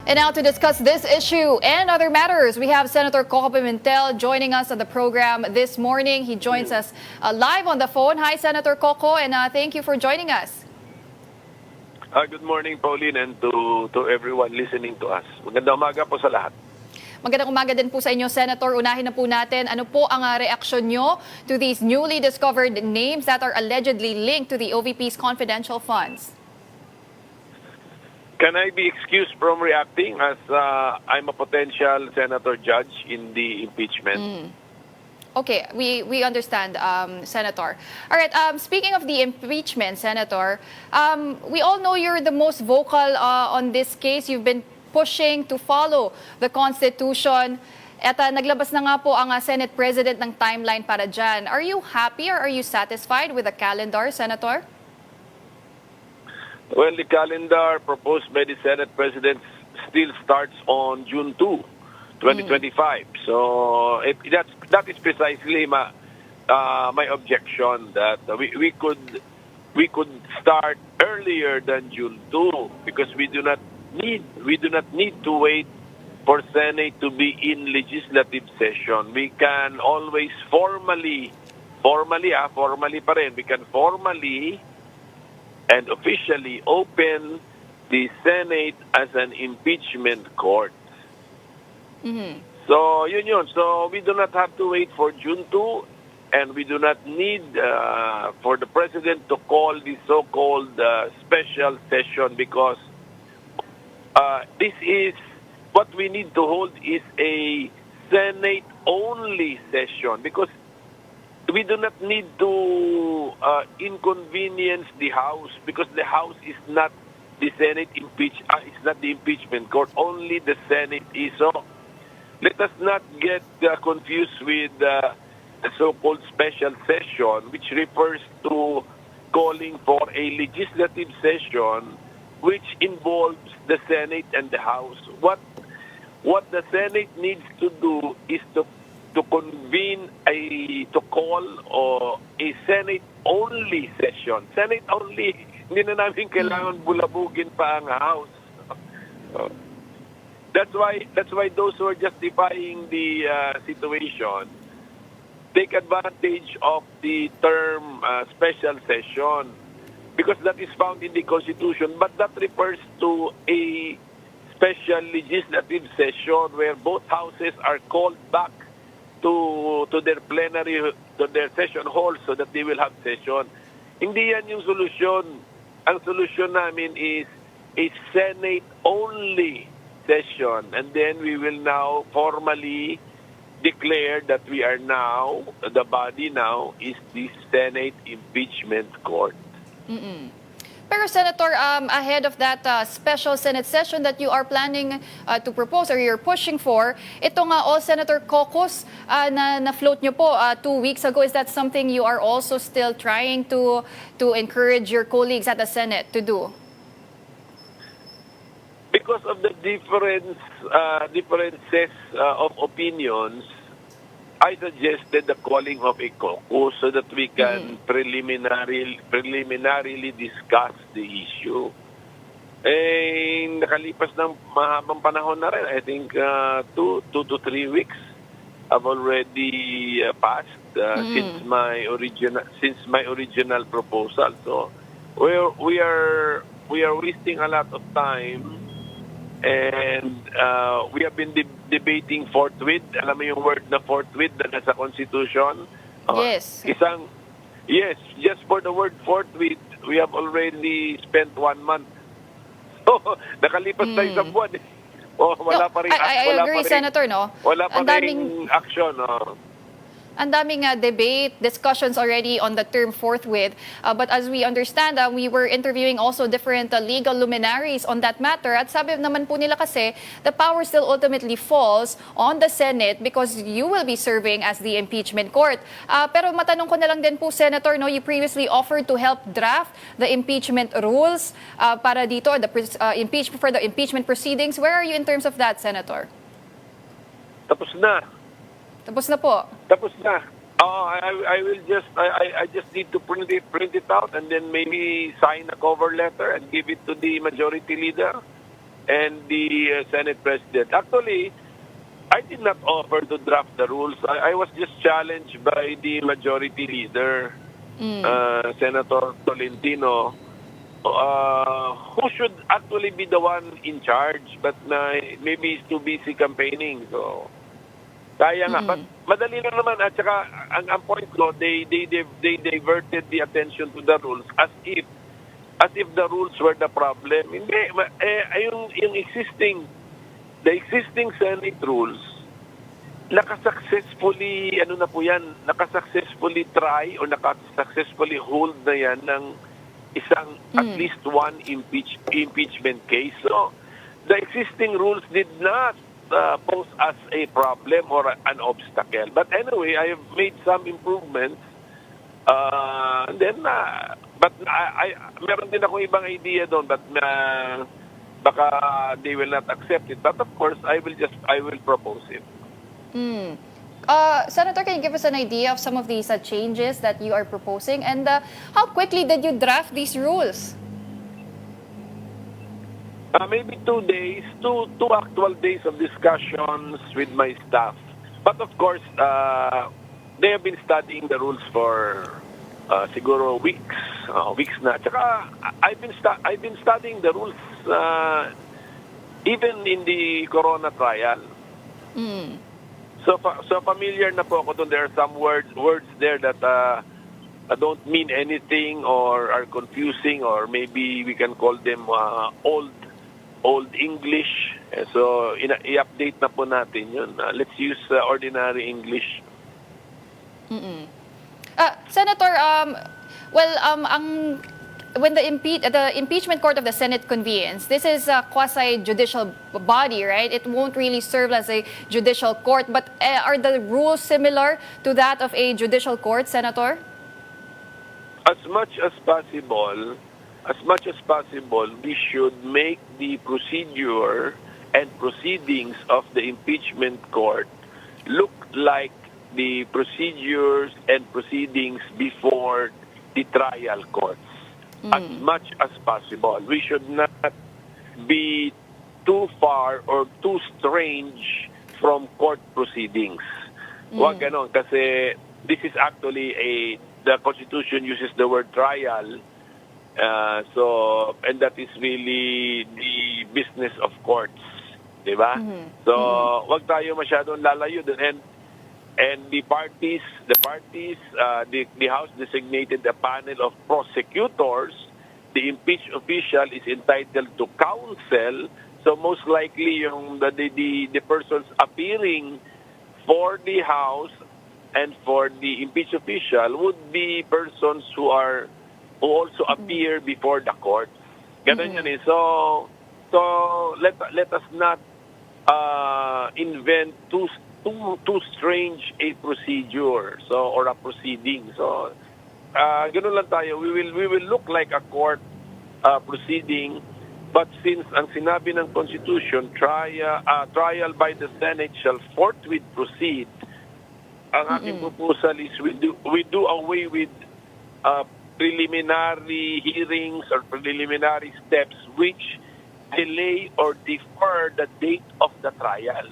And now to discuss this issue and other matters, we have Senator Koko Pimentel joining us on the program this morning. He joins us live on the phone. Hi, Senator Koko, and thank you for joining us. Good morning, Pauline, and to everyone listening to us. Magandang umaga po sa lahat. Magandang umaga din po sa inyo, Senator. Unahin na po natin, ano po ang reaksyon nyo to these newly discovered names that are allegedly linked to the OVP's confidential funds? Can I be excused from reacting as I'm a potential senator judge in the impeachment? Okay, we understand, Senator. All right, speaking of the impeachment, Senator, we all know you're the most vocal on this case. You've been pushing to follow the Constitution. At naglabas na nga po ang Senate President ng timeline para dyan. Are you happy or are you satisfied with the calendar, Senator? Well, the calendar proposed by the Senate President still starts on June 2, 2025. So that is precisely my objection, that we could start earlier than June 2 because we do not need to wait for Senate to be in legislative session. We can always formally pa rin, we can formally and officially open the Senate as an impeachment court. So yun. So we do not have to wait for June 2, and we do not need for the President to call the so-called special session, because this is what we need to hold is a Senate-only session, because we do not need to inconvenience the House, because the House is not the Senate it's not the impeachment court. Only the Senate is. So let us not get confused with the so-called special session, which refers to calling for a legislative session which involves the Senate and the House. What the Senate needs to do is to convene to call a Senate-only session. Senate-only, hindi na namin kailangan bulabugin pa ang House. That's why those who are justifying the situation take advantage of the term special session, because that is found in the Constitution, but that refers to a special legislative session where both houses are called back to their plenary, to their session hall, so that they will have session. Hindi yan yung solusyon. Ang solusyon namin is a Senate-only session, and then we will now formally declare that we are now, the body now is the Senate Impeachment Court. Pero Senator, ahead of that special Senate session that you are planning to propose or you're pushing for, ito nga all Senator caucus na float nyo po 2 weeks ago, is that something you are also still trying to encourage your colleagues at the Senate to do? Because of the differences of opinions, I suggested the calling of a caucus so that we can preliminarily discuss the issue. Nakalipas ng mahabang panahon na rin. I think 2 to 3 weeks have already passed since my original proposal. So we are wasting a lot of time. And we have been debating forthwith. Alam mo yung word na forthwith na nasa Constitution? Yes. Yes, just for the word forthwith, we have already spent 1 month. So, nakalipas na isang buwan. Wala pa rin. I agree, Senator, no? Wala pa rin action. Ang daming debate, discussions already on the term forthwith. But as we understand, we were interviewing also different legal luminaries on that matter. At sabi naman po nila kasi, the power still ultimately falls on the Senate because you will be serving as the impeachment court. Pero matanong ko na lang din po, Senator, no, you previously offered to help draft the impeachment rules para dito, for the impeachment proceedings. Where are you in terms of that, Senator? Tapos na. Tapos na po. Tapos na. I just need to print it out and then maybe sign a cover letter and give it to the majority leader. and the Senate President. Actually, I did not offer to draft the rules. I was just challenged by the majority leader, Senator Tolentino, who should actually be the one in charge, but maybe he's too busy campaigning. So, kaya nga. But madali lang naman. At saka, ang point ko, they diverted the attention to the rules as if the rules were the problem. Hindi. Yung the existing Senate rules, nakasuccessfully try or nakasuccessfully hold na yan ng isang at least one impeachment case. So, the existing rules did not pose as a problem or an obstacle. But anyway, I have made some improvements. And then, but meron din ako ibang idea doon, but baka they will not accept it. But of course, I will propose it. Senator, can you give us an idea of some of these changes that you are proposing? And how quickly did you draft these rules? Maybe 2 days, two actual days of discussions with my staff. But of course, they have been studying the rules for siguro weeks na. Tsaka I've been studying the rules even in the Corona trial. So familiar na po ako doon. There are some words there that don't mean anything or are confusing, or maybe we can call them old English. So i-update na po natin yun. Let's use ordinary English. Senator, when the impeachment court of the Senate convenes, this is a quasi-judicial body, right? It won't really serve as a judicial court. But are the rules similar to that of a judicial court, Senator? As much as possible, we should make the procedure and proceedings of the impeachment court look like the procedures and proceedings before the trial courts. As much as possible. We should not be too far or too strange from court proceedings. Wag ganon, kasi this is actually the Constitution uses the word trial. And that is really the business of courts, di ba? So, wag tayo masyadong lalayo dun. And the House designated a panel of prosecutors. The impeached official is entitled to counsel. So most likely, the persons appearing for the House and for the impeached official would be persons who also appear before the court. Ganun yun eh. So let us not invent too strange a procedure or a proceeding. So ganun lang tayo. We will look like a court proceeding, but since ang sinabi ng Constitution, trial by the Senate shall forthwith proceed, ang ating proposal is we do away with preliminary hearings or preliminary steps which delay or defer the date of the trial.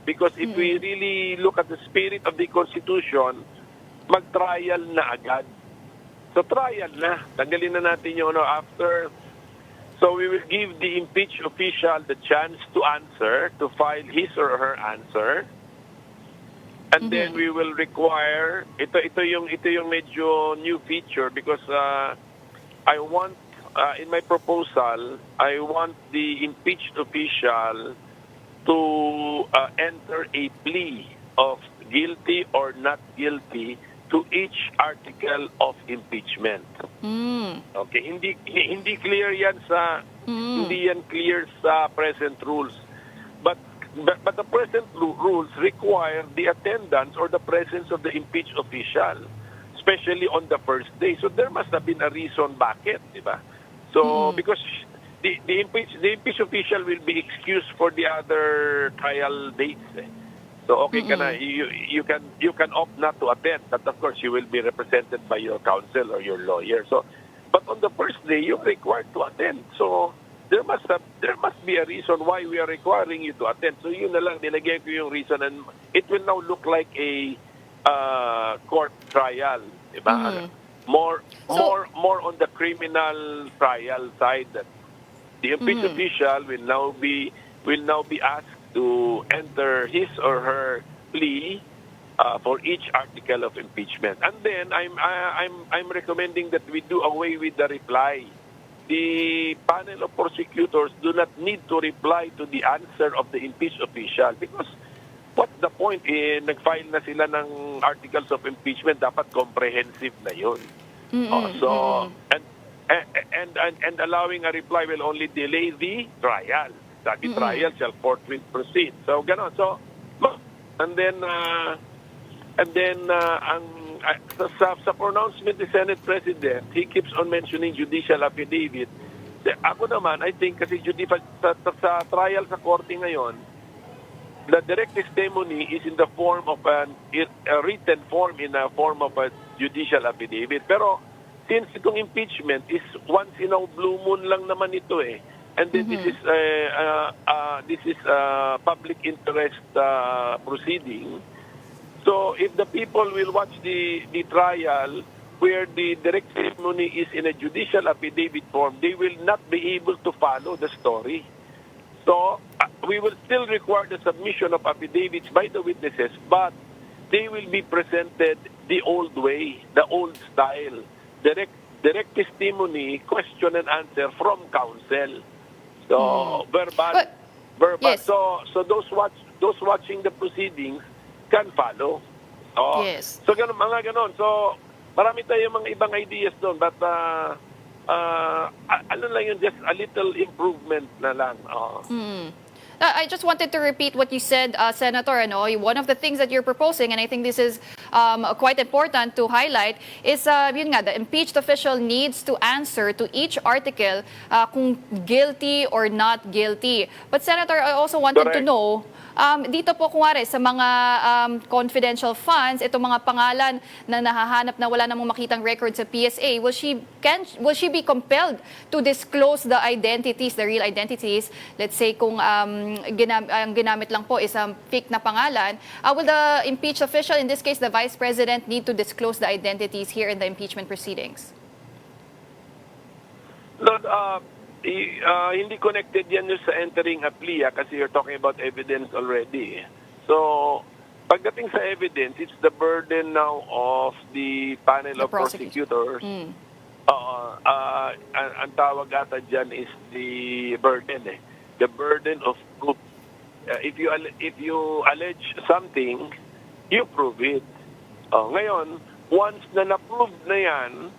Because if we really look at the spirit of the Constitution, mag-trial na agad. So trial na. Tanggalin na natin yung after. So we will give the impeached official the chance to answer, to file his or her answer. And then we will require, ito yung medyo new feature because I want, in my proposal, I want the impeached official to enter a plea of guilty or not guilty to each article of impeachment. Okay, hindi clear yan hindi yan clear sa present rules. But the present rules require the attendance or the presence of the impeached official, especially on the first day. So there must have been a reason bakit, di ba? So because the impeached official will be excused for the other trial dates. So okay ka na, you can opt not to attend, but of course you will be represented by your counsel or your lawyer. So, but on the first day you're required to attend. So there must be a reason why we are requiring you to attend. So yun na lang, nilagay ko yung reason, and it will now look like a court trial, diba? More on the criminal trial side. The impeached official will now be asked to enter his or her plea for each article of impeachment. And then I'm recommending that we do away with the reply. The panel of prosecutors do not need to reply to the answer of the impeached official, because what's the point? Nag-file na sila ng articles of impeachment, dapat comprehensive na yun. And allowing a reply will only delay the trial. The trial shall forthwith proceed. So ganon. So and then sa pronouncement ni Senate President, he keeps on mentioning judicial affidavit. Ako naman, I think kasi sa trial sa korte ngayon, the direct testimony is in the form of a written form, in a form of a judicial affidavit. Pero since itong impeachment is once in a blue moon lang naman ito and then this is public interest proceeding. So if the people will watch the trial where the direct testimony is in a judicial affidavit form, they will not be able to follow the story. So we will still require the submission of affidavits by the witnesses, but they will be presented the old way, the old style. Direct testimony, question and answer from counsel. So verbal. Yes. So those watching the proceedings can follow. Yes. So mga ganon. So marami tayong mga ibang ideas doon, but ano lang yun, just a little improvement na lang. I just wanted to repeat what you said, Senator. One of the things that you're proposing, and I think this is quite important to highlight, is yun nga, the impeached official needs to answer to each article kung guilty or not guilty. But Senator, I also wanted to know, dito po kunwari sa mga confidential funds, itong mga pangalan na nahahanap na wala namang makitang record sa PSA, will she be compelled to disclose the identities, the real identities? Let's say kung ang ginamit lang po is fake na pangalan, will the impeached official, in this case the Vice President, need to disclose the identities here in the impeachment proceedings? Hindi connected yan sa entering a plea kasi you're talking about evidence already. So, pagdating sa evidence, it's the burden now of the panel of prosecutors. Ang tawag ata dyan is the burden. The burden of proof. If you allege something, you prove it. Ngayon, once na na-prove na yan,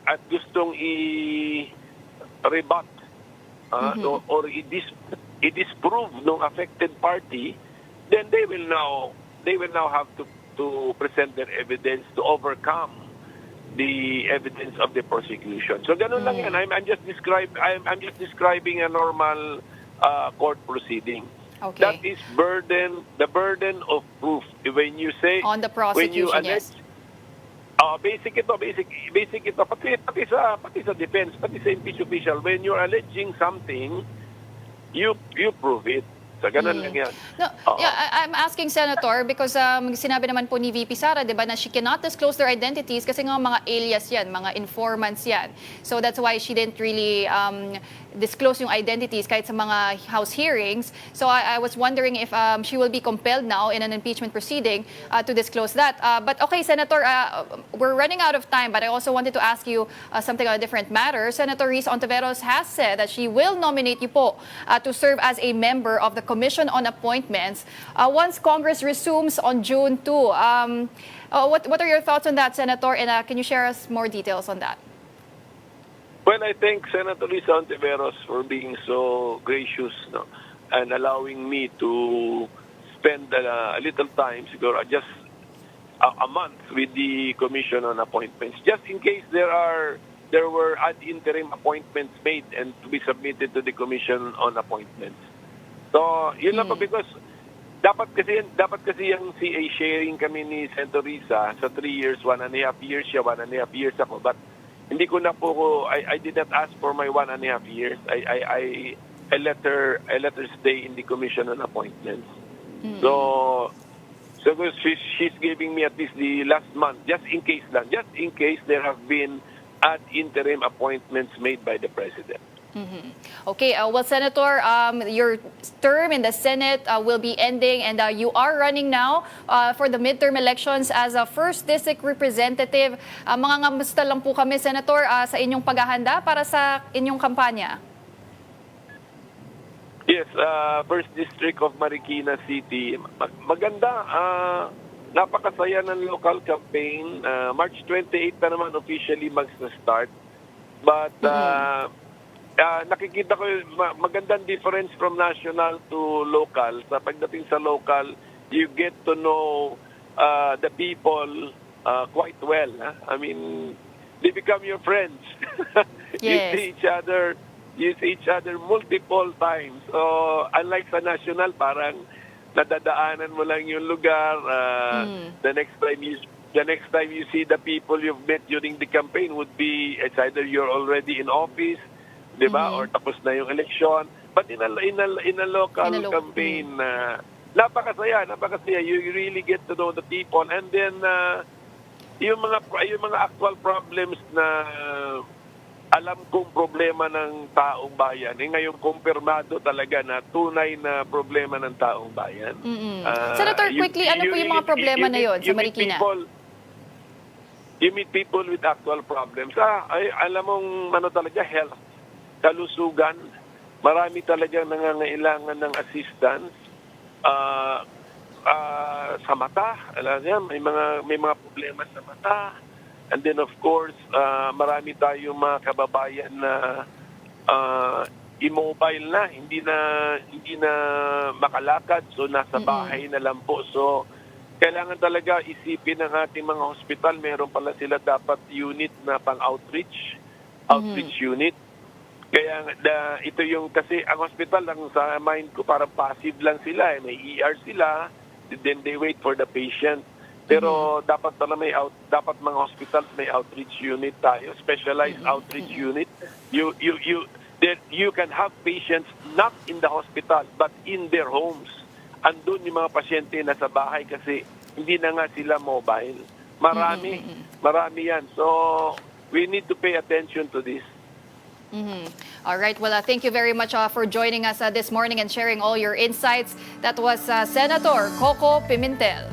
at gustong i-rebut or i-disprove ng affected party, then they will now have to present their evidence to overcome the evidence of the prosecution. So ganun lang yan. I'm just describing a normal court proceeding. Okay. That is the burden of proof. When you say on the prosecution, yes. Basic ito. Pati sa defense, pati sa impeached official, when you're alleging something, you prove it. So, ganun lang yan. No, I'm asking, Senator, because sinabi naman po ni VP Sara, di ba, na she cannot disclose their identities kasi nga mga alias yan, mga informants yan. So that's why she didn't really disclose yung identities kahit sa mga House hearings. So I was wondering if she will be compelled now in an impeachment proceeding to disclose that. But okay, Senator, we're running out of time, but I also wanted to ask you something on a different matter. Senator Riz Ontiveros has said that she will nominate you po to serve as a member of the Commission on Appointments once Congress resumes on June 2. What are your thoughts on that, Senator? And can you share us more details on that? Well, I thank Senator Riz Ontiveros for being so gracious and allowing me to spend a little time, siguro just a month with the Commission on Appointments, just in case there were ad interim appointments made and to be submitted to the Commission on Appointments. So, yun lang po, because dapat kasi yung CA sharing kami ni Senator Risa sa 3 years, 1.5 years siya, 1.5 years ako. But hindi ko na po, I did not ask for my 1.5 years. I let her stay in the Commission on Appointments. So she's giving me at least the last month, just in case there have been ad interim appointments made by the President. Okay, well, Senator, your term in the Senate will be ending, and you are running now for the midterm elections as a 1st District Representative. Mga ngamusta lang po kami, Senator, sa inyong paghahanda para sa inyong kampanya. Yes, 1st District of Marikina City. Maganda, napakasaya ng local campaign. March 28 na naman officially mag-start. But nakikita ko magandang difference from national to local. Sa pagdating sa local, you get to know the people quite well. I mean, they become your friends. Yes. You see each other multiple times. So, unlike sa national, parang nadadaanan mo lang yung lugar. The next time you see the people you've met during the campaign would be, it's either you're already in office, diba? Or tapos na yung election. But in a local campaign, napakasaya. You really get to know the people. And then, yung mga actual problems na alam kong problema ng taong bayan. Ngayon, kumpirmado talaga na tunay na problema ng taong bayan. Senator, quickly, ano po yung mga problema na yon sa Marikina? You meet people with actual problems. Alam mong talaga, health, kalusugan, marami talagang nangangailangan ng assistance. Sa mata, alam niya, may mga problema sa mata. And then of course, marami tayong mga kababayan na immobile na, hindi na makalakad, so nasa bahay na lang po. So kailangan talaga isipin ng ating mga hospital, meron pala sila dapat unit na pang-outreach unit. Kaya ito yung, kasi ang hospital lang sa mind ko parang passive lang sila, may ER sila, then they wait for the patient. Pero dapat mga hospitals may outreach unit tayo, specialized outreach unit. You can have patients not in the hospital but in their homes. Andun yung mga pasyente na sa bahay kasi hindi na nga sila mobile. Marami yan. So we need to pay attention to this. All right. Well, thank you very much for joining us this morning and sharing all your insights. That was Senator Koko Pimentel.